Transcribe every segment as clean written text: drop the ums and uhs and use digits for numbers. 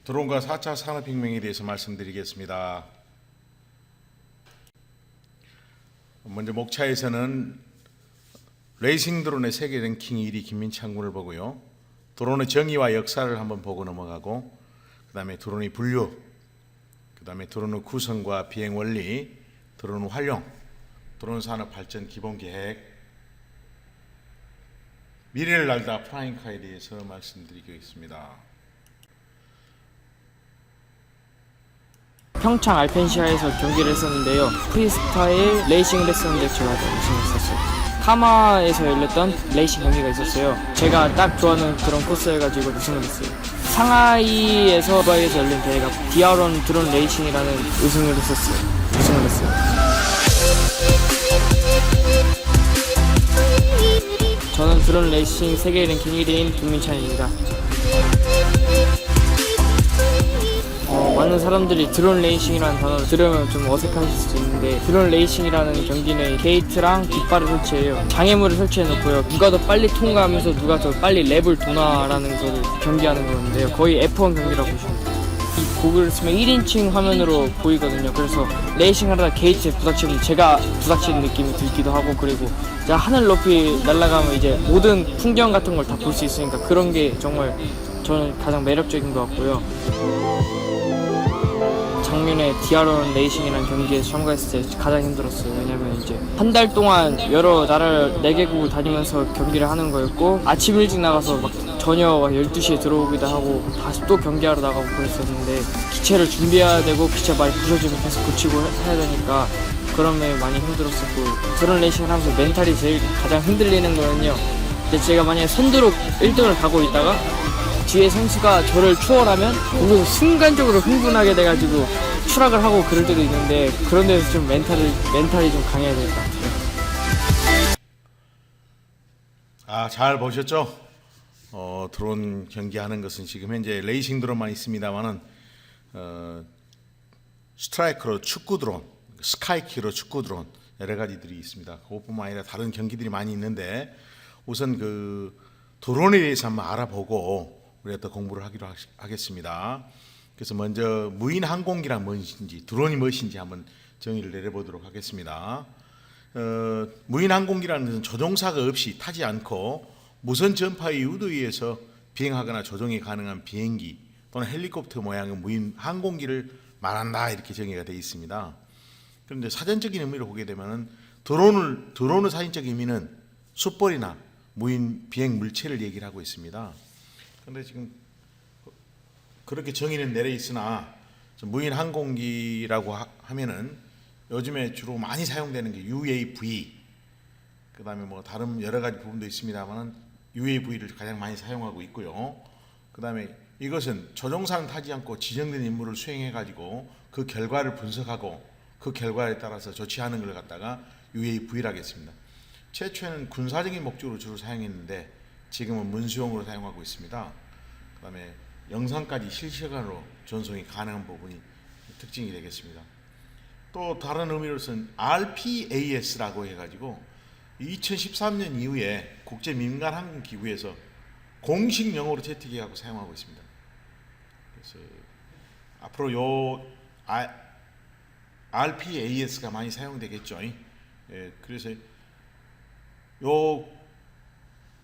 드론과 4차 산업혁명에 대해서 말씀드리겠습니다. 먼저 목차에서는 레이싱 드론의 세계 랭킹 1위 김민창 군을 보고요. 드론의 정의와 역사를 한번 보고 넘어가고, 그 다음에 드론의 분류, 그 다음에 드론의 구성과 비행 원리, 드론 활용, 드론 산업 발전 기본 계획, 미래를 날다 프라잉카에 대해서 말씀드리겠습니다. 평창 알펜시아에서 경기를 했었는데요. 프리스타일 레이싱을 했었는데 제가 우승했었어요. 타마에서 열렸던 레이싱 경기가 있었어요. 제가 딱 좋아하는 그런 코스여가지고 우승을 했어요. 상하이에서 두바이에서 열린 대회가 디아론 드론 레이싱이라는 우승을 했었어요. 저는 드론 레이싱 세계 랭킹 1위인 김민찬입니다. 많은 사람들이 드론 레이싱이라는 단어를 들으면 좀 어색하실 수도 있는데, 드론 레이싱이라는 경기는 게이트랑 깃발을 설치해요. 장애물을 설치해 놓고요. 누가 더 빨리 통과하면서 누가 더 빨리 랩을 도나라는 거를 경기하는 건데요. 거의 F1 경기라고 보시면 돼요. 이 고글을 쓰면 1인칭 화면으로 보이거든요. 그래서 레이싱 하다가 게이트에 부닥치면 제가 부닥치는 느낌이 들기도 하고, 그리고 이제 하늘 높이 날아가면 이제 모든 풍경 같은 걸 다 볼 수 있으니까 그런 게 정말 저는 가장 매력적인 것 같고요. 작년에 디아론 레이싱이라는 경기에 참가했을 때 가장 힘들었어요. 왜냐면 이제 한 달 동안 여러 나라를 4개국을 다니면서 경기를 하는 거였고, 아침 일찍 나가서 막 저녁 12시에 들어오기도 하고 다시 또 경기하러 나가고 그랬었는데, 기체를 준비해야 되고 기체 많이 부서지면 계속 고치고 해야 되니까 그런 면이 많이 힘들었었고, 드론 레이싱을 하면서 멘탈이 제일 가장 흔들리는 거는요, 근데 제가 만약에 선두로 1등을 가고 있다가 뒤에 선수가 저를 추월하면 거기서 순간적으로 흥분하게 돼가지고 추락을 하고 그럴 때도 있는데, 그런 데서 좀 멘탈이 좀 강해야 될 것 같아요. 잘 보셨죠? 드론 경기하는 것은 지금 현재 레이싱 드론만 있습니다만은 스트라이크로 축구 드론, 스카이키로 축구 드론 여러 가지들이 있습니다. 그것뿐만 아니라 다른 경기들이 많이 있는데, 우선 그 드론에 대해서 한번 알아보고 우리가 또 공부를 하기로 하겠습니다. 그래서 먼저 무인 항공기란 무엇인지, 드론이 무엇인지 한번 정의를 내려보도록 하겠습니다. 무인 항공기라는 것은 조종사가 없이 타지 않고 무선 전파의 유도에 의해서 비행하거나 조종이 가능한 비행기 또는 헬리콥터 모양의 무인 항공기를 말한다, 이렇게 정의가 되어 있습니다. 그런데 사전적인 의미로 보게 되면은 드론의 사전적 의미는 숯벌이나 무인 비행 물체를 얘기를 하고 있습니다. 그런데 지금 그렇게 정의는 내려 있으나, 무인 항공기라고 하면은 요즘에 주로 많이 사용되는 게 UAV, 그 다음에 뭐 다른 여러 가지 부분도 있습니다만은 UAV를 가장 많이 사용하고 있고요. 그 다음에 이것은 조종사는 타지 않고 지정된 임무를 수행해 가지고 그 결과를 분석하고 그 결과에 따라서 조치하는 걸 갖다가 UAV라고 했습니다. 최초에는 군사적인 목적으로 주로 사용했는데 지금은 문수용으로 사용하고 있습니다. 그 다음에 영상까지 실시간으로 전송이 가능한 부분이 특징이 되겠습니다. 또 다른 의미로서는 RPAS라고 해가지고 2013년 이후에 국제 민간 항공 기구에서 공식 용어로 채택해갖고 사용하고 있습니다. 그래서 앞으로 요 RPAS가 많이 사용되겠죠. 그래서 요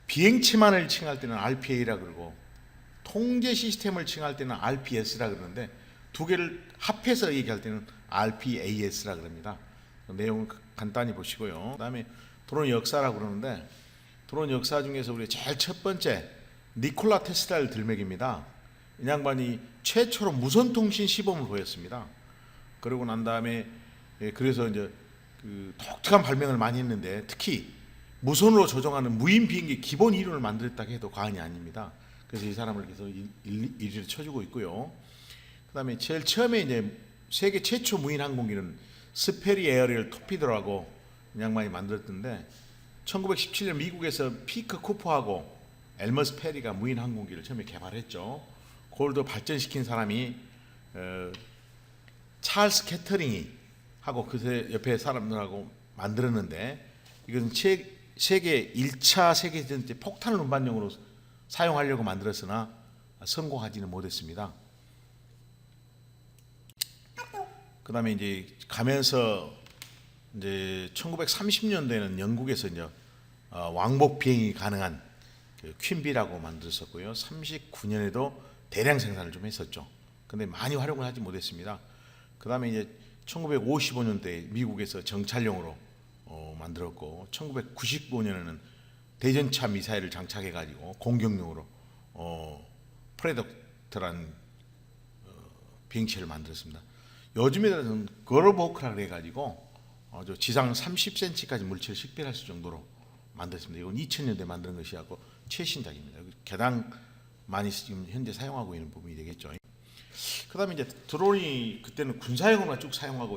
비행체만을 칭할 때는 RPA라 그러고 통제 시스템을 칭할 때는 RPS라 그러는데, 두 개를 합해서 얘기할 때는 RPAS라 그럽니다. 내용을 간단히 보시고요. 그다음에 드론 역사라고 그러는데, 드론 역사 중에서 우리 제일 첫 번째 니콜라 테슬라를 들먹입니다. 이 양반이 최초로 무선 통신 시범을 보였습니다. 그러고 난 다음에 그래서 이제 그 독특한 발명을 많이 했는데, 특히 무선으로 조종하는 무인 비행기 기본 이론을 만들었다고 해도 과언이 아닙니다. 그래서 이 사람을 계속 1위를 쳐주고 있고요. 그다음에 제일 처음에 이제 세계 최초 무인 항공기는 스페리 에어리얼 토피더라고 이 양반이 만들었던데, 1917년 미국에서 피커 쿠퍼하고 엘머스 페리가 무인 항공기를 처음에 개발했죠. 그걸 더 발전시킨 사람이 찰스 캐터링이 하고 그 옆에 사람들하고 만들었는데, 이것은 세계 1차 세계대전 때 폭탄을 운반용으로 사용하려고 만들었으나 성공하지는 못했습니다. 그다음에 이제 가면서 이제 1930년대에는 영국에서 이제 왕복 비행이 가능한 그 퀸비라고 만들었었고요. 39년에도 대량 생산을 좀 했었죠. 근데 많이 활용을 하지 못했습니다. 그다음에 이제 1955년도에 미국에서 정찰용으로 만들었고 1995년에는 대전차 미사일을 장착해 가지고 공격용으로 프레덕트라는 비행체를 만들었습니다. 요즘에는 거로보크라 해 가지고 지상 30cm까지 물체를 식별할 수 정도로 만들었습니다. 이건 2000년대 만든 것이고 최신작입니다. 개당 많이 지금 현재 사용하고 있는 부분이 되겠죠. 그다음에 이제 드론이 그때는 군사용으로만 쭉 사용하고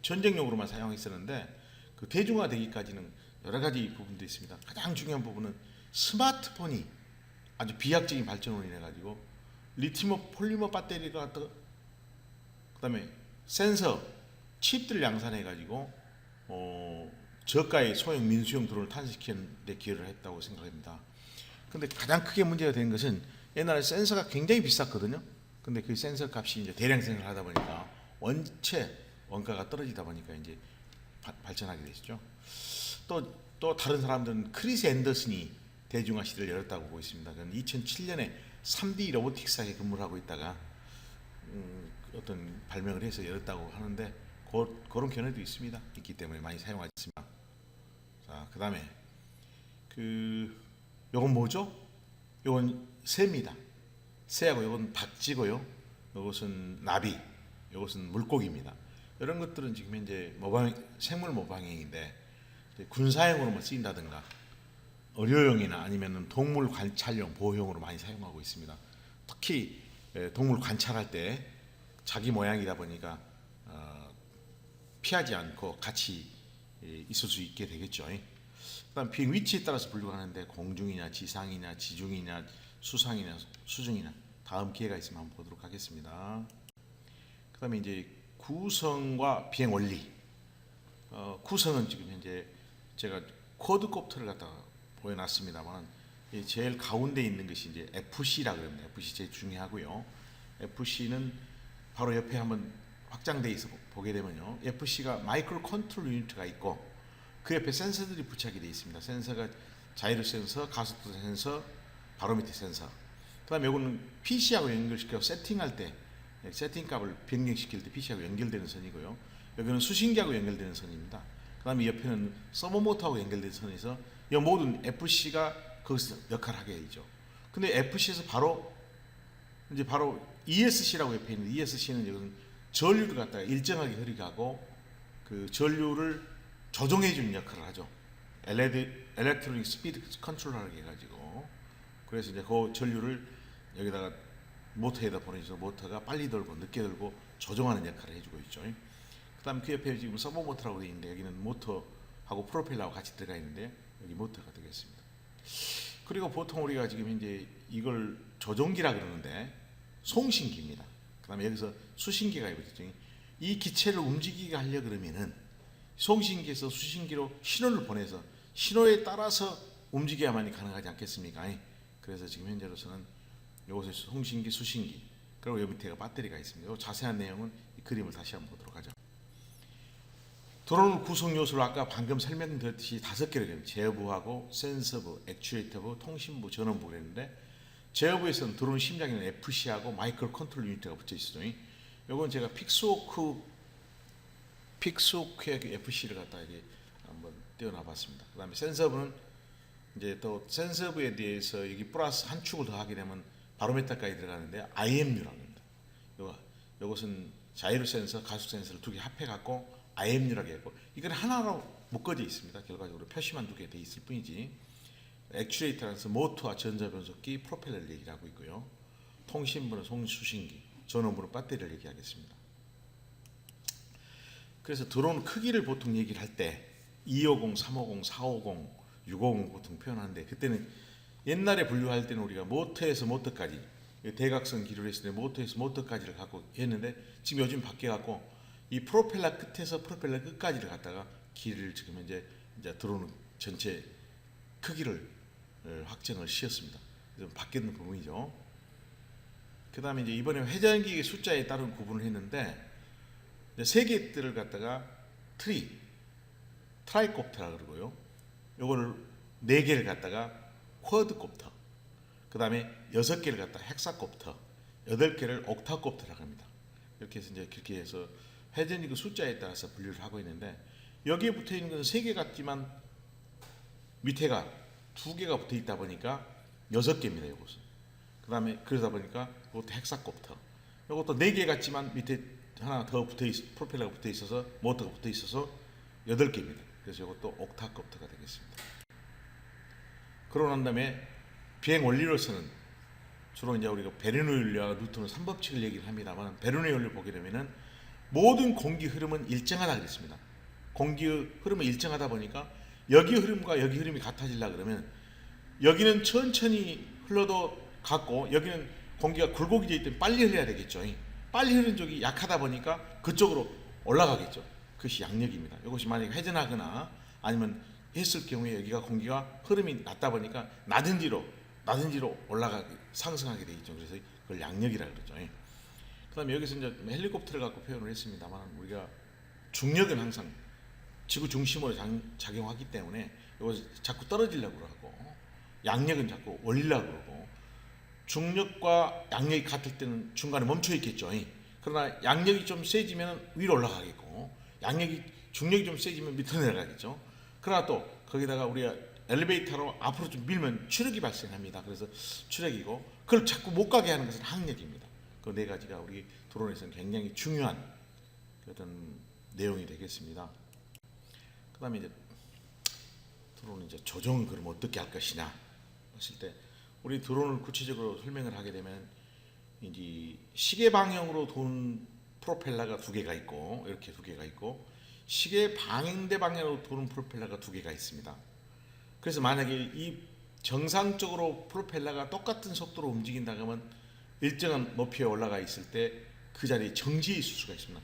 전쟁용으로만 사용했었는데 그 대중화되기까지는 여러 가지 부분도 있습니다. 가장 중요한 부분은 스마트폰이 아주 비약적인 발전으로 인해 가지고 리튬 폴리머 배터리가 그다음에 센서 칩들 양산해 가지고 저가의 소형 민수용 드론을 탄생시키는 데 기여를 했다고 생각합니다. 근데 가장 크게 문제가 된 것은 옛날에 센서가 굉장히 비쌌거든요. 근데 그 센서 값이 이제 대량 생산을 하다 보니까 원체 원가가 떨어지다 보니까 이제 발전하게 되시죠. 또 다른 사람들은 크리스 앤더슨이 대중화 시대를 열었다고 보고 있습니다. 그는 2007년에 3D 로보틱스사에 근무를 하고 있다가 어떤 발명을 해서 열었다고 하는데 그런 견해도 있습니다. 있기 때문에 많이 사용하겠습니다. 자, 그다음에 요건 뭐죠? 요건 새입니다. 새하고 요건 박쥐고요. 요것은 나비, 요것은 물고기입니다. 이런 것들은 지금 현재 생물 모방형인데 군사용으로만 쓰인다든가 의료용이나 아니면 동물 관찰용, 보호용으로 많이 사용하고 있습니다. 특히 동물 관찰할 때 자기 모양이다 보니까 피하지 않고 같이 있을 수 있게 되겠죠. 그다음 비행 위치에 따라서 분류가 하는데 공중이냐, 지상이냐, 지중이냐, 수상이냐, 수중이냐 다음 기회가 있으면 한번 보도록 하겠습니다. 그다음에 이제 구성과 비행 원리. 구성은 지금 현재 제가 쿼드콥터를 갖다가 보여놨습니다만 제일 가운데 있는 것이 이제 FC라고 합니다. FC 제일 중요하고요. FC는 바로 옆에 한번 확장돼 있어 보게 되면요, FC가 마이크로 컨트롤 유니트가 있고 그 옆에 센서들이 부착이 되어 있습니다. 센서가 자이로 센서, 가속도 센서, 바로미터 센서. 그다음에 이거는 PC하고 연결시켜 세팅할 때 세팅값을 변경시킬 때 PC하고 연결되는 선이고요. 여기는 수신기하고 연결되는 선입니다. 그다음에 옆에는 서버모터하고 연결된 선에서 이 모든 FC가 거기서 역할을 하게 되죠. 근데 FC에서 바로 ESC라고 옆에 있는 ESC는 이건 전류를 갖다가 일정하게 흐르게 그 전류를 조정해 주는 역할을 하죠. 엘렉트로닉 스피드 컨트롤러라고 해가지고 그래서 이제 그 전류를 여기다가 모터에다 보내줘서 모터가 빨리 돌고 늦게 돌고 조정하는 역할을 해주고 있죠. 그다음 그 옆에 지금 서버 모터라고 되어 있는데 여기는 모터하고 프로펠러하고 같이 들어가 있는데 여기 모터가 되겠습니다. 그리고 보통 우리가 지금 현재 이걸 조종기라 그러는데 송신기입니다. 그다음에 여기서 수신기가 있거든요. 이 기체를 움직이게 하려 그러면은 송신기에서 수신기로 신호를 보내서 신호에 따라서 움직여야만이 가능하지 않겠습니까? 그래서 지금 현재로서는 이곳에 송신기, 수신기, 그리고 여기 밑에가 배터리가 있습니다. 자세한 내용은 이 그림을 다시 한번 보도록 하죠. 드론 구성 요소를 아까 방금 설명드렸듯이 5개로 됩니다. 제어부하고 센서부, 액추에이터부, 통신부, 전원부가 있는데 제어부에서는 드론 심장에는 FC하고 마이크로 컨트롤 유니트가 붙어 있어요. 이건 제가 픽스호크의 FC를 갖다 이렇게 한번 띄워놔봤습니다. 그다음에 센서부는 이제 또 센서부에 대해서 여기 플러스 한 축을 더 하게 되면 바로미터까지 들어가는데 IMU라고 합니다. 이것은 자이로 센서, 가속 센서를 2개 합해 갖고 IMU라고 했고 이건 하나로 묶어져 있습니다. 결과적으로 표시만 2개 돼 있을 뿐이지. 액추에이터라서 모터와 전자변속기, 프로펠러를 얘기하고 있고요. 통신부는 송수신기, 전원부는 배터리를 얘기하겠습니다. 그래서 드론 크기를 보통 얘기를 할 때 250, 350, 450, 650 보통 표현하는데 그때는 옛날에 분류할 때는 우리가 모터에서 모터까지 대각선 길이로 했을 때 모터에서 모터까지를 갖고 했는데 지금 요즘 바뀌어갖고 이 프로펠러 끝에서 프로펠러 끝까지를 갖다가 길이를 지금 현재 이제 드론 전체 크기를 확정을 시켰습니다. 좀 바뀌는 부분이죠. 그 다음에 이제 이번에 회전기의 숫자에 따른 구분을 했는데 세 개들을 갖다가 트라이콥터라 그러고요. 요거를 네 개를 갖다가 쿼드콥터, 그 다음에 6개를 갖다가 헥사콥터, 8개를 옥타콥터라고 합니다. 이렇게 해서 이제 그렇게 해서 회전이 그 숫자에 따라서 분류를 하고 있는데, 여기에 붙어 있는 건 3개 같지만 밑에가 2개가 붙어 있다 보니까 6개입니다. 이것은. 그 다음에 그러다 보니까 이것도 헥사콥터. 이것도 4개 같지만 밑에 하나 더 붙어 프로펠러가 붙어 있어서 모터가 붙어 있어서 8개입니다. 그래서 이것도 옥타콥터가 되겠습니다. 그러고 난 다음에 비행 원리로서는 주로 이제 우리가 베르노이 원리와 뉴턴의 3법칙을 얘기를 합니다만, 베르노이 원리를 보게 되면은 모든 공기 흐름은 일정하다 그랬습니다. 공기 흐름은 일정하다 보니까 여기 흐름과 여기 흐름이 같아지려 그러면 여기는 천천히 흘러도 같고 여기는 공기가 굴곡이 있기 때문에 빨리 흘러야 되겠죠. 빨리 흐르는 쪽이 약하다 보니까 그쪽으로 올라가겠죠. 그것이 양력입니다. 이것이 만약에 회전하거나 아니면 했을 경우에 여기가 공기가 흐름이 낮다 보니까 낮은 뒤로 올라가게 상승하게 되겠죠. 그래서 그걸 양력이라 그러죠. 그다음에 여기서 이제 헬리콥터를 갖고 표현을 했습니다만, 우리가 중력은 항상 지구 중심으로 작용하기 때문에 이것이 자꾸 떨어지려고 하고, 양력은 자꾸 올리려고 그러고, 중력과 양력이 같을 때는 중간에 멈춰 있겠죠. 그러나 양력이 좀 세지면 위로 올라가겠고, 중력이 좀 세지면 밑으로 내려가겠죠. 그러나 또 거기다가 우리가 엘리베이터로 앞으로 좀 밀면 추력이 발생합니다. 그래서 추력이고, 그걸 자꾸 못 가게 하는 것은 항력입니다. 그 네 가지가 우리 드론에서는 굉장히 중요한 어떤 내용이 되겠습니다. 그다음에 이제 드론은 이제 조정은 그럼 어떻게 할 것이냐 했을 때, 우리 드론을 구체적으로 설명을 하게 되면 이제 시계 방향으로 도는 프로펠러가 2개가 있고, 이렇게 2개가 있고, 시계 방향대 방향으로 도는 프로펠러가 2개가 있습니다. 그래서 만약에 이 정상적으로 프로펠러가 똑같은 속도로 움직인다 그러면 일정한 높이에 올라가 있을 때 그 자리에 정지해 있을 수가 있습니다.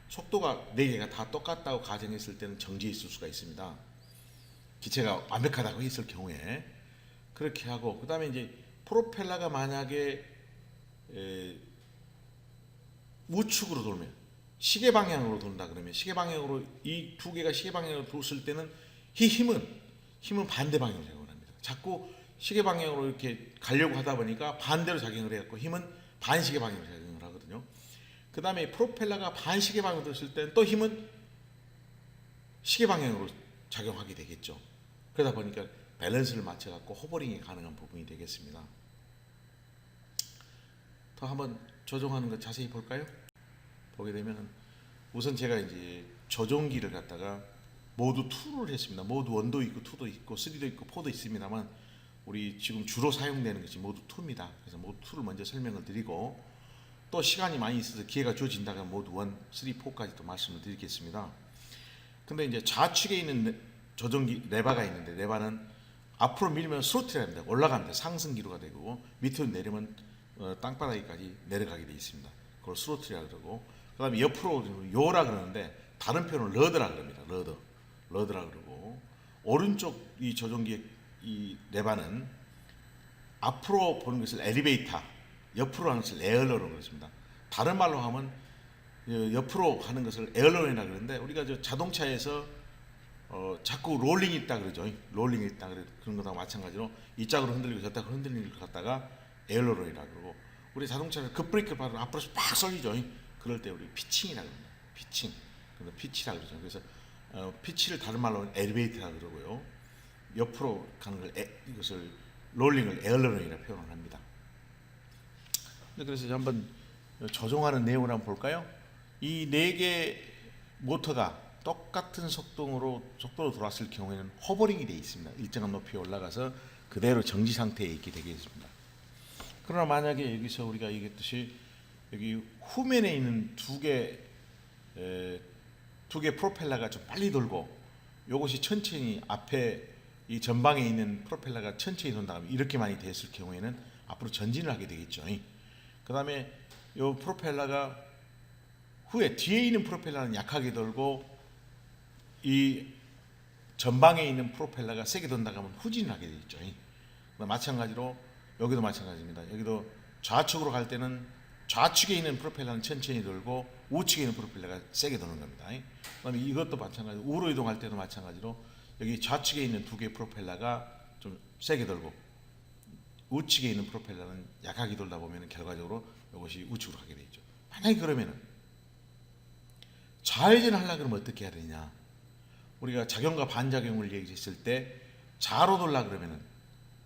속도가 4개가 다 똑같다고 가정했을 때는 정지해 있을 수가 있습니다. 기체가 완벽하다고 했을 경우에 그렇게 하고, 그 다음에 이제 프로펠러가 만약에 우측으로 돌면, 시계 방향으로 돈다 그러면, 시계 방향으로 이 2개가 시계 방향으로 돌았을 때는 이 힘은 반대 방향으로 작용을 합니다. 자꾸 시계 방향으로 이렇게 가려고 하다 보니까 반대로 작용을 해갖고 힘은 반시계 방향으로 작용을 하거든요. 그 다음에 프로펠러가 반시계 방향으로 돌았을 때는 또 힘은 시계 방향으로 작용하게 되겠죠. 그러다 보니까 밸런스를 맞춰갖고 호버링이 가능한 부분이 되겠습니다. 더 한번 조정하는 것 자세히 볼까요? 보게 되면 우선 제가 이제 조종기를 갖다가 모두 2를 했습니다. 모두 1도 있고 2도 있고 3도 있고 4도 있습니다만, 우리 지금 주로 사용되는 것이 모두 2입니다. 그래서 모두 2를 먼저 설명을 드리고, 또 시간이 많이 있어서 기회가 주어진다면 모두 1, 3, 4까지 또 말씀을 드리겠습니다. 근데 이제 좌측에 있는 조종기 레바가 있는데, 레바는 앞으로 밀면 스로틀이랍니다. 올라갑니다. 상승 기로가 되고, 밑으로 내리면 땅바닥까지 내려가게 되어 있습니다. 그걸 스로틀이라고 그러고, 그 다음에 옆으로 요라 그러는데 다른 표현은 러드라 그럽니다. 러드라 그러고, 오른쪽 이 조종기 이 레바는 앞으로 보는 것을 엘리베이터, 옆으로 하는 것을 에어러라고 그랬습니다. 다른 말로 하면 옆으로 하는 것을 에어러이라고 그러는데, 우리가 저 자동차에서 자꾸 롤링이 있다 그러죠. 롤링이 있다 그런 거랑 마찬가지로 이 짝으로 흔들리고 저 짝으로 흔들리는 걸 갖다가 에어러이라고 그러고, 우리 자동차를 급브레이크를 받으면 앞으로 팍 쏠리죠. 그럴 때 우리 피칭이라고 합니다. 피치라고 그러죠. 그래서 피치를 다른 말로는 엘리베이터라고 그러고요. 옆으로 가는 걸 이것을 롤링을 에어러이라고 표현을 합니다. 그래서 한번 조종하는 내용을 한번 볼까요? 이 4개 모터가 똑같은 속도로 돌았을 경우에는 호버링이 되어 있습니다. 일정한 높이에 올라가서 그대로 정지 상태에 있게 되겠습니다. 그러나 만약에 여기서 우리가 얘기했듯이 여기 후면에 있는 2개 프로펠러가 좀 빨리 돌고, 이것이 천천히 앞에 이 전방에 있는 프로펠러가 천천히 돈다 하면 이렇게 많이 됐을 경우에는 앞으로 전진을 하게 되겠죠. 그 다음에 이 프로펠러가 후에 뒤에 있는 프로펠러는 약하게 돌고, 이 전방에 있는 프로펠러가 세게 돈다 하면 후진을 하게 되겠죠. 마찬가지로 여기도 마찬가지입니다. 여기도 좌측으로 갈 때는 좌측에 있는 프로펠러는 천천히 돌고 우측에 있는 프로펠러가 세게 도는 겁니다. 그다음에 이것도 마찬가지로 우로 이동할 때도 마찬가지로 여기 좌측에 있는 두 개의 프로펠러가 좀 세게 돌고 우측에 있는 프로펠러는 약하게 돌다 보면 결과적으로 이것이 우측으로 가게 되죠. 만약에 그러면은 좌회전을 하려고 그러면 어떻게 해야 되냐? 우리가 작용과 반작용을 얘기했을 때 좌로 돌라 그러면은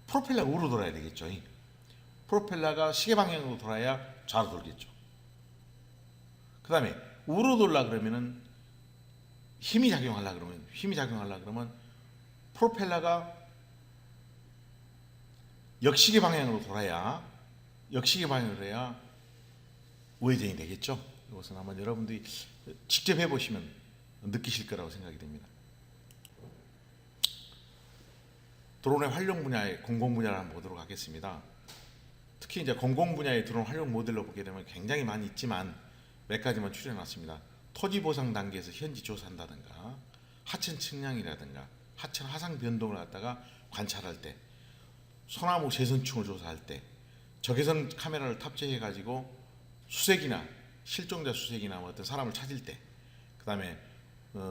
프로펠러가 우로 돌아야 되겠죠. 프로펠러가 시계 방향으로 돌아야 좌로 돌겠죠. 그 다음에 우로 돌라 그러면은 힘이 작용하려 그러면 프로펠러가 역시계 방향으로 돌아야 우회전이 되겠죠. 이것은 아마 여러분들이 직접 해보시면 느끼실 거라고 생각이 됩니다. 드론의 활용 분야의 공공 분야를 한번 보도록 하겠습니다. 특히 이제 공공 분야의 드론 활용 모델로 보게 되면 굉장히 많이 있지만 몇 가지만 추려놨습니다. 토지 보상 단계에서 현지 조사한다든가 하천 측량이라든가 하천 하상 변동을 갖다가 관찰할 때, 소나무 재선충을 조사할 때, 적외선 카메라를 탑재해 가지고 수색이나 실종자 수색이나 뭐 어떤 사람을 찾을 때, 그 다음에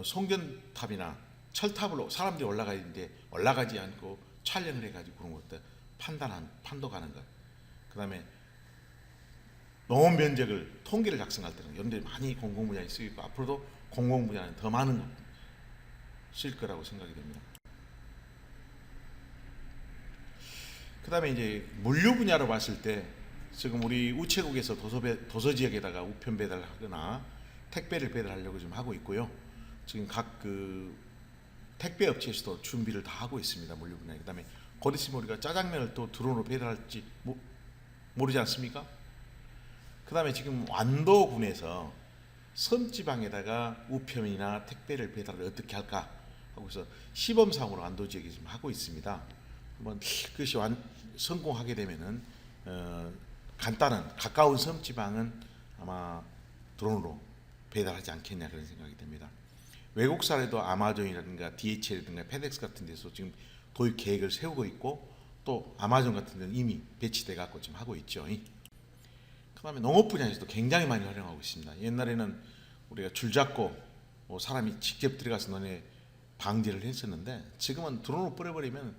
송전탑이나 철탑으로 사람들이 올라가 있는데 올라가지 않고 촬영을 해가지고 그런 것들 판독하는 것, 그 다음에 농업 면적을 통계를 작성할 때는 이런 데 많이 공공 분야에 쓰이고 앞으로도 공공 분야는 더 많은 것 쓸 거라고 생각이 됩니다. 그 다음에 이제 물류 분야로 봤을 때 지금 우리 우체국에서 도서 지역에다가 우편 배달을 하거나 택배를 배달하려고 지금 하고 있고요. 지금 각 그 택배 업체에서도 준비를 다 하고 있습니다. 물류 분야. 그 다음에 곧 있으면 우리가 짜장면을 또 드론으로 배달할지 모르지 않습니까? 그 다음에 지금 완도군에서 섬지방에다가 우편이나 택배를 배달을 어떻게 할까 하고서 시범상으로 완도 지역에 지금 하고 있습니다. 한번 그것이 성공하게 되면은 간단한 가까운 섬지방은 아마 드론으로 배달하지 않겠냐 그런 생각이 됩니다. 외국사에도 아마존이라든가 DHL이라든가 페덱스 같은 데서 지금 도입 계획을 세우고 있고 또 아마존 같은 데는 이미 배치돼 갖고 지금 하고 있죠. 그다음에 농업 분야에서도 굉장히 많이 활용하고 있습니다. 옛날에는 우리가 줄 잡고 뭐 사람이 직접 들어가서 너네 방제를 했었는데 지금은 드론으로 뿌려버리면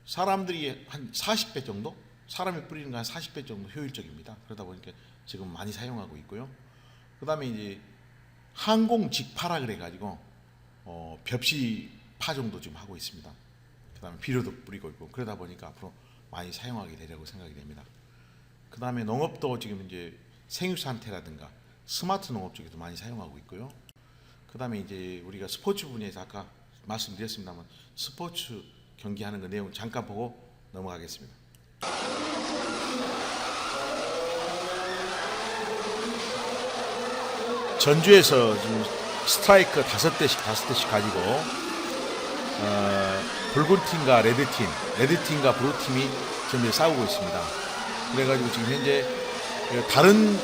사람들이 한 40배 정도? 사람이 뿌리는 거 한 40배 정도 효율적입니다. 그러다 보니까 지금 많이 사용하고 있고요. 그 다음에 이제 항공 직파라 그래가지고 벽시파 정도 지금 하고 있습니다. 그 다음에 비료도 뿌리고 있고 그러다 보니까 앞으로 많이 사용하게 되려고 생각이 됩니다. 그 다음에 농업도 지금 이제 생육산태라든가 스마트 농업 쪽에도 많이 사용하고 있고요. 그 다음에 이제 우리가 스포츠 분야에서 아까 말씀드렸습니다만 스포츠 경기하는 그 내용 잠깐 보고 넘어가겠습니다. 전주에서 지금 스트라이크 5대씩 가지고 붉은 팀과 레드팀과 브루팀이 지금 싸우고 있습니다. 그래가지고 지금 현재 다른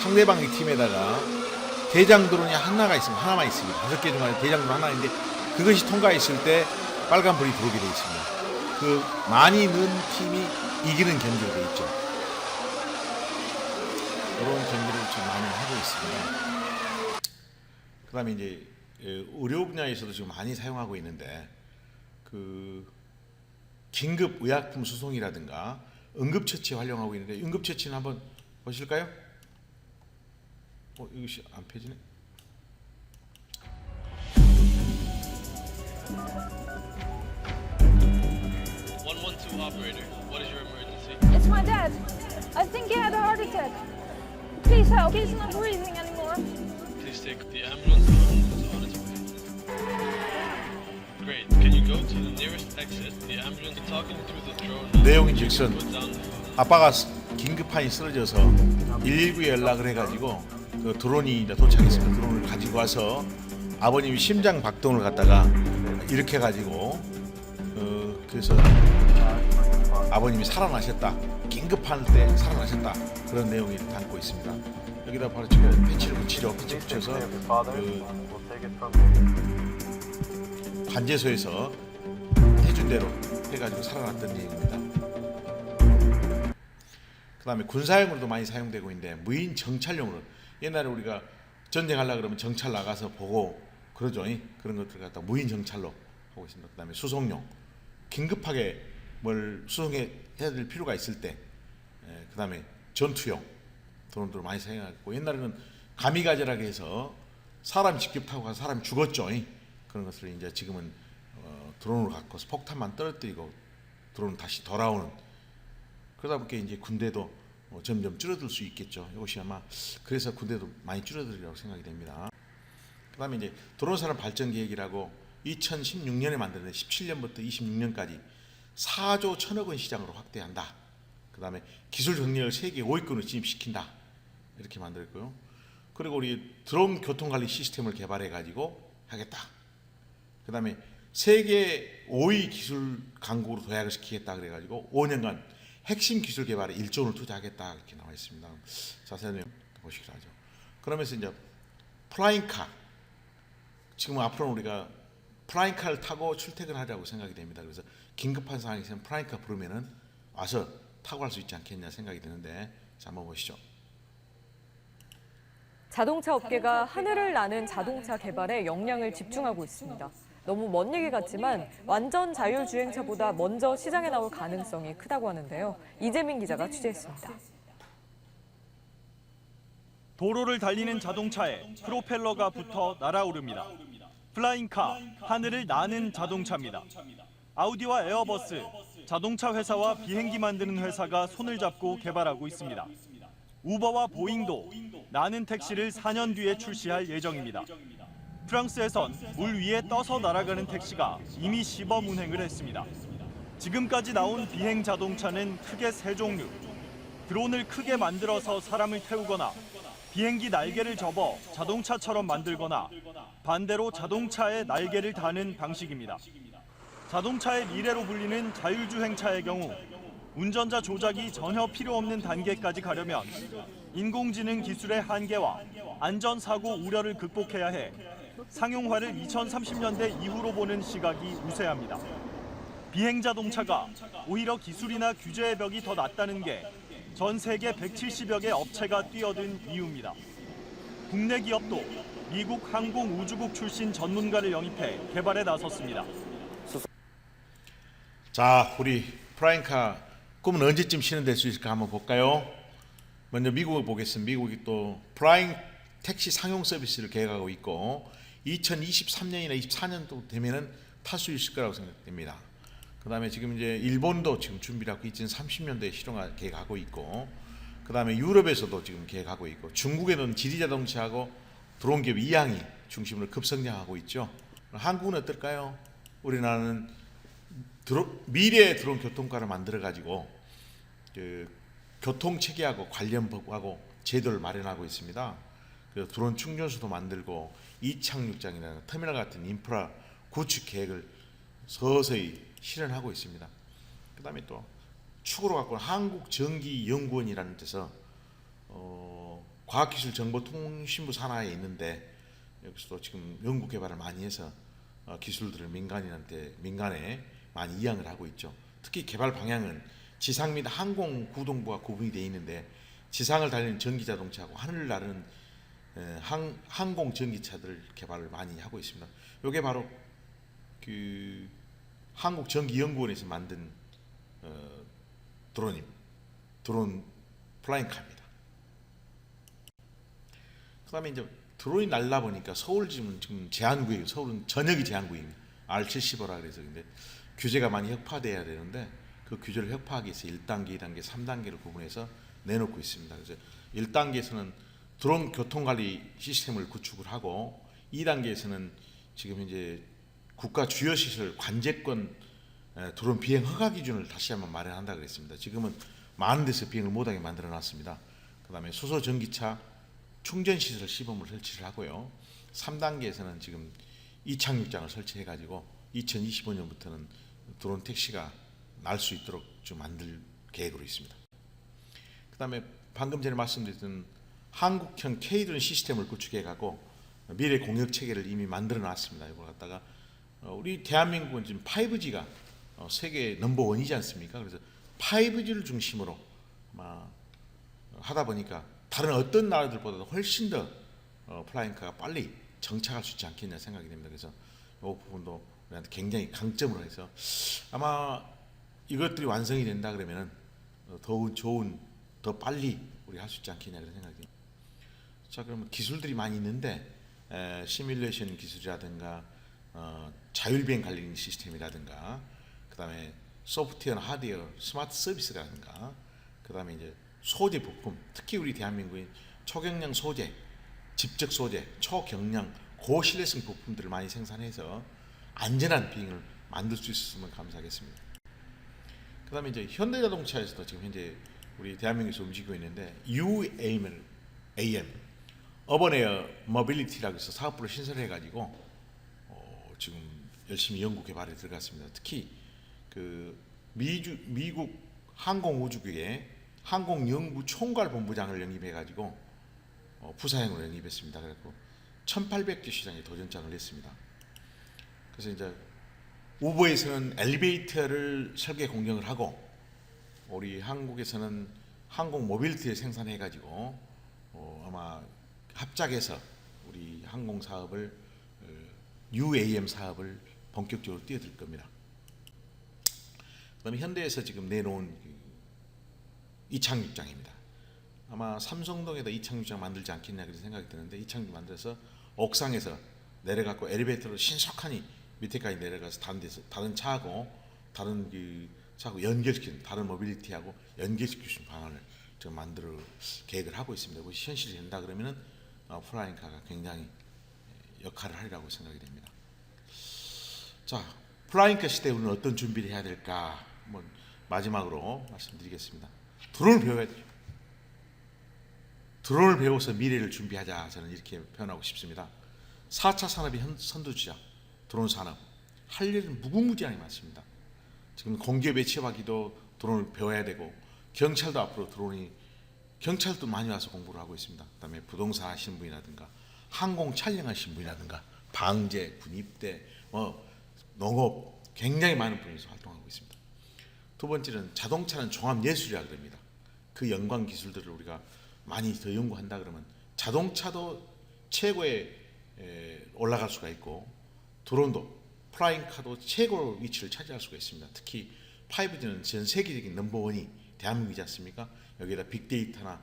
상대방의 팀에다가 대장 드론이 하나만 있습니다. 5개 중 하나 대장 드론 하나인데 그것이 통과했을 때 빨간불이 들어오게 되어 있습니다. 그 많이 넣은 팀이 이기는 경기로 되어 있죠. 이런 경기를 지금 많이 하고 있습니다. 그 다음에 이제 의료 분야에서도 지금 많이 사용하고 있는데 그 긴급 의약품 수송이라든가 응급처치에 활용하고 있는데 응급처치는 한번 보실까요? 이것이 안 펴지네. Operator, what is your emergency? It's my dad. I think he had a heart attack. Please help. He's not breathing anymore. Please take the ambulance is on its way. Great. Can you go to the nearest exit? The ambulance is talking through the drone. 내용인즉슨 Put down the phone. 아빠가 긴급한이 쓰러져서 119에 연락을 해가지고 그 드론이 이제 도착했으면 드론을 가지고 와서 아버님이 심장 박동을 갖다가 이렇게 해가지고 그래서 아버님이 살아나셨다. 긴급한 때 살아나셨다. 그런 내용이 담고 있습니다. 여기다 바로 지금 패치를 붙여서 그 관제소에서 해준 대로 해가지고 살아났던 얘기입니다. 그다음에 군사용으로도 많이 사용되고 있는데 무인 정찰용으로 옛날에 우리가 전쟁하려 그러면 정찰 나가서 보고 그러죠. 그런 것들 갖다 무인 정찰로 하고 있습니다. 그다음에 수송용 긴급하게 뭘 수송해야 될 필요가 있을 때 그다음에 전투용 드론들을 많이 사용하고 옛날에는 가미가제라고 해서 사람 직접 타고 가서 사람이 죽었죠. 그런 것을 이제 지금은 드론으로 갖고서 폭탄만 떨어뜨리고 드론 다시 돌아오는 그러다 보니까 이제 군대도 점점 줄어들 수 있겠죠. 이것이 아마 그래서 군대도 많이 줄어들리라고 생각이 됩니다. 그다음에 이제 드론 산업 발전 계획이라고 2016년에 만들었는데 17년부터 26년까지 4조 1천억 원 시장으로 확대한다. 그다음에 기술 경력을 세계 5위권으로 진입시킨다. 이렇게 만들었고요. 그리고 우리 드론 교통관리 시스템을 개발해 가지고 하겠다. 그다음에 세계 5위 기술 강국으로 도약을 시키겠다 그래 가지고 5년간 핵심 기술 개발에 1조 원을 투자하겠다 이렇게 나와 있습니다. 자세한 내용 보시기로 하죠. 그러면서 이제 플라잉카 지금 앞으로 우리가 플라잉카를 타고 출퇴근하려고 생각이 됩니다. 그래서 긴급한 상황에서는 플라잉카 부르면은 와서 타고 갈 수 있지 않겠냐 생각이 드는데 자, 한번 보시죠. 자동차 업계가 하늘을 나는 자동차 개발에 역량을 집중하고 있습니다. 너무 먼 얘기 같지만 완전 자율주행차보다 먼저 시장에 나올 가능성이 크다고 하는데요. 이재민 기자가 취재했습니다. 도로를 달리는 자동차에 프로펠러가 붙어 날아오릅니다. 플라잉카, 하늘을 나는 자동차입니다. 아우디와 에어버스, 자동차 회사와 비행기 만드는 회사가 손을 잡고 개발하고 있습니다. 우버와 보잉도 나는 택시를 4년 뒤에 출시할 예정입니다. 프랑스에선 물 위에 떠서 날아가는 택시가 이미 시범 운행을 했습니다. 지금까지 나온 비행 자동차는 크게 3종류. 드론을 크게 만들어서 사람을 태우거나 비행기 날개를 접어 자동차처럼 만들거나 반대로 자동차에 날개를 다는 방식입니다. 자동차의 미래로 불리는 자율주행차의 경우 운전자 조작이 전혀 필요 없는 단계까지 가려면 인공지능 기술의 한계와 안전사고 우려를 극복해야 해 상용화를 2030년대 이후로 보는 시각이 우세합니다. 비행자동차가 오히려 기술이나 규제의 벽이 더 낮다는 게 전 세계 170여 개 업체가 뛰어든 이유입니다. 국내 기업도 미국 항공우주국 출신 전문가를 영입해 개발에 나섰습니다. 자, 우리 플라잉카 꿈은 언제쯤 실현될 수 있을까 한번 볼까요? 먼저 미국을 보겠습니다. 미국이 또 플라잉 택시 상용 서비스를 계획하고 있고 2023년이나 24년도 되면은 탈 수 있을 거라고 생각됩니다. 그다음에 지금 이제 일본도 지금 준비를 하고 2030년도에 실용화 계획하고 있고 그다음에 유럽에서도 지금 계획하고 있고 중국에는 지리자동차하고 드론 기업 이양이 중심으로 급성장하고 있죠. 한국은 어떨까요? 우리나라는 미래의 드론 교통과를 만들어 가지고 그 교통 체계하고 관련 법하고 제도를 마련하고 있습니다. 그 드론 충전소도 만들고 이착륙장이나 터미널 같은 인프라 구축 계획을 서서히 실현하고 있습니다. 그다음에 또 축으로 갖고 한국전기연구원이라는 데서 과학기술정보통신부 산하에 있는데 여기서도 지금 연구 개발을 많이 해서 기술들을 민간에 많이 이양을 하고 있죠. 특히 개발 방향은 지상 및 항공 구동부가 구분이 되어 있는데 지상을 달리는 전기자동차하고 하늘을 나르는 항공 전기차들 개발을 많이 하고 있습니다. 이게 바로 그 한국전기연구원에서 만든 드론 플라잉카입니다. 그다음에 이제 드론이 날라 보니까 서울 지금 제한구역, 서울은 전역이 제한구역입니다. R70호라 그래서 근데 규제가 많이 혁파돼야 되는데 그 규제를 혁파하기 위해서 1단계, 2단계, 3단계를 구분해서 내놓고 있습니다. 그래서 1단계에서는 드론 교통관리 시스템을 구축을 하고 2단계에서는 지금 이제 국가 주요 시설 관제권 드론 비행 허가 기준을 다시 한번 마련한다 그랬습니다. 지금은 많은 데서 비행을 못하게 만들어 놨습니다. 그다음에 수소 전기차 충전 시설 시범을 설치를 하고요. 3단계에서는 지금 이착륙장을 설치해 가지고 2025년부터는 드론 택시가 날 수 있도록 좀 만들 계획으로 있습니다. 그다음에 방금 전에 말씀드렸던 한국형 K드론 시스템을 구축해 가고 미래 공역 체계를 이미 만들어 놨습니다. 이걸 갖다가 우리 대한민국은 지금 5G가 세계 넘버원이지 않습니까? 그래서 5G를 중심으로 하다 보니까 다른 어떤 나라들보다도 훨씬 더 플라잉카가 빨리 정착할 수 있지 않겠냐 생각이 됩니다. 그래서 이 부분도 우리한테 굉장히 강점으로 해서 아마 이것들이 완성이 된다 그러면은 더 좋은, 더 빨리 우리 할 수 있지 않겠냐 그런 생각이 듭니다. 자, 그러면 기술들이 많이 있는데 시뮬레이션 기술이라든가 자율비행 관리 시스템이라든가 그다음에 소프트웨어나 하드웨어, 스마트 서비스라든가 그다음에 이제 소재 부품, 특히 우리 대한민국인 초경량 소재, 집적 소재, 초경량 고신뢰성 부품들을 많이 생산해서 안전한 비행을 만들 수 있었으면 감사하겠습니다. 그다음에 이제 현대자동차에서도 지금 현재 우리 대한민국에서 움직이고 있는데 UAM, 어버네어 모빌리티라고 해서 사업부를 신설해가지고 지금 열심히 연구 개발에 들어갔습니다. 특히 그 미국 항공우주국의 항공연구총괄본부장을 영입해가지고 부사행으로 영입했습니다. 그래서 1,800개 시장에 도전장을 냈습니다. 그래서 이제 우버에서는 엘리베이터를 설계 공정을 하고 우리 한국에서는 항공 모빌리티를 생산해가지고 아마 합작해서 우리 항공 사업을 UAM 사업을 본격적으로 뛰어들 겁니다. 그다음에 현대에서 지금 내놓은 이착륙장입니다. 아마 삼성동에다 이착륙장 만들지 않겠냐 그런 생각이 드는데 이착륙 만들어서 옥상에서 내려갖고 엘리베이터로 신속하니 밑에까지 내려가서 다른 차하고 다른 그 차하고 연결시키는 다른 모빌리티하고 연결시킬 수 있는 방안을 지금 만들 계획을 하고 있습니다. 그것이 현실이 된다 그러면은 플라잉카가 굉장히 역할을 하리라고 생각이 됩니다. 자, 플라잉카 시대에 우리는 어떤 준비를 해야 될까? 한번 마지막으로 말씀드리겠습니다. 드론을 배워야죠. 드론을 배워서 미래를 준비하자. 저는 이렇게 표현하고 싶습니다. 4차 산업의 선두주자 드론 산업 할 일은 무궁무진하게 많습니다. 지금 공기업에 취업하기도 드론을 배워야 되고 경찰도 앞으로 경찰도 많이 와서 공부를 하고 있습니다. 그다음에 부동산 하시는 분이라든가 항공 촬영하시는 분이라든가 방제, 군입대, 농업 굉장히 많은 분야에서 활동하고 있습니다. 두 번째는 자동차는 종합예술이라고 합니다. 그 연관 기술들을 우리가 많이 더 연구한다 그러면 자동차도 최고에 올라갈 수가 있고 드론도 플라잉카도 최고 위치를 차지할 수가 있습니다. 특히 5G는 전 세계적인 넘버원이 대한민국이지 않습니까? 여기에다 빅데이터나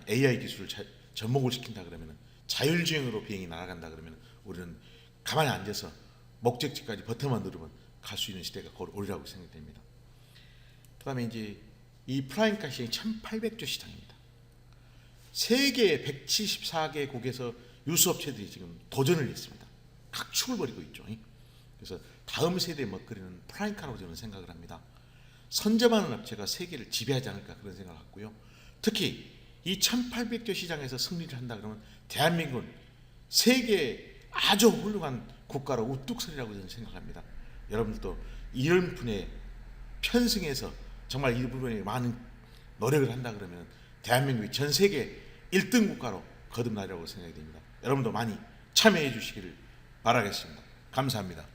AI 기술을 접목을 시킨다 그러면 자율주행으로 비행이 날아간다 그러면 우리는 가만히 앉아서 목적지까지 버튼만 누르면 갈 수 있는 시대가 곧 오리라고 생각됩니다. 그다음에 이제 이 플라잉카 시장이 1,800조 시장입니다. 세계 174개국에서 유수업체들이 지금 도전을 했습니다. 각축을 벌이고 있죠. 그래서 다음 세대의 먹거리는 플라잉카라고 저는 생각을 합니다. 선점하는 업체가 세계를 지배하지 않을까 그런 생각을 갖고요. 특히 이 1,800조 시장에서 승리를 한다 그러면 대한민국은 세계 아주 훌륭한 국가로 우뚝 서리라고 저는 생각합니다. 여러분들도 이런 분에 편승해서 정말 이 부분에 많은 노력을 한다 그러면 대한민국이 전 세계 1등 국가로 거듭나리라고 생각이 됩니다. 여러분도 많이 참여해 주시기를 바라겠습니다. 감사합니다.